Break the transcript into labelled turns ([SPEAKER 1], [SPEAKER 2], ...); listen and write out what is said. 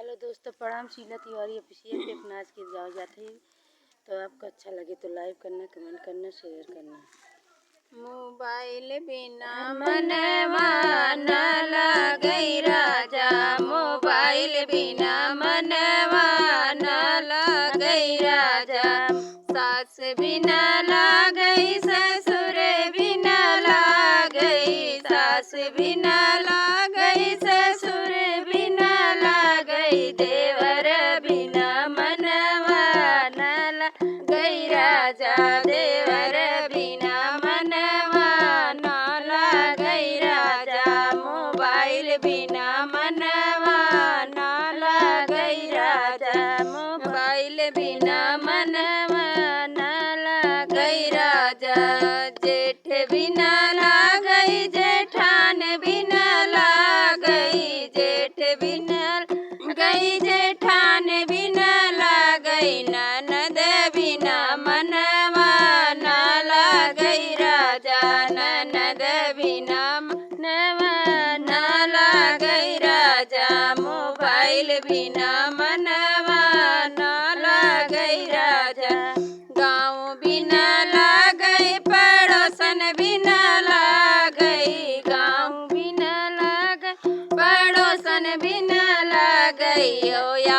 [SPEAKER 1] Hello दोस्तों, प्रणाम। Sheela Tiwari official पे अपना आज की गाँव जाते ही तो आपको अच्छा लगे तो लाइक करना, कमेंट करना, शेयर करना।
[SPEAKER 2] मोबाइल बिना मनवा न लगई राजा, मोबाइल बिना मनवा न लगई राजा। सास बिना लागई, ससुर बिना लागई, सास बिना लागई, ससुर बिना लागई, देवर बिना मनवा न लगई राजा, देवर बिना मनवा न लगई राजा। मोबाइल बिना मनवा न लगई राजा, मोबाइल बिना मनवा न लगई राजा। जेठ बिना लागई, जेठान बिना लागई, जेठ बिना गई, जेठान बिना लागई, ननद बिना मनवा न लगई राजा, ननद बिना मनवा न लगई राजा। मोबाइल बिना मनवा न लगई राजा। गाँव बिना लागई, पड़ोसन बिना लागई, गाँव बिना लागई, पड़ोसन बिना लागई, ओ या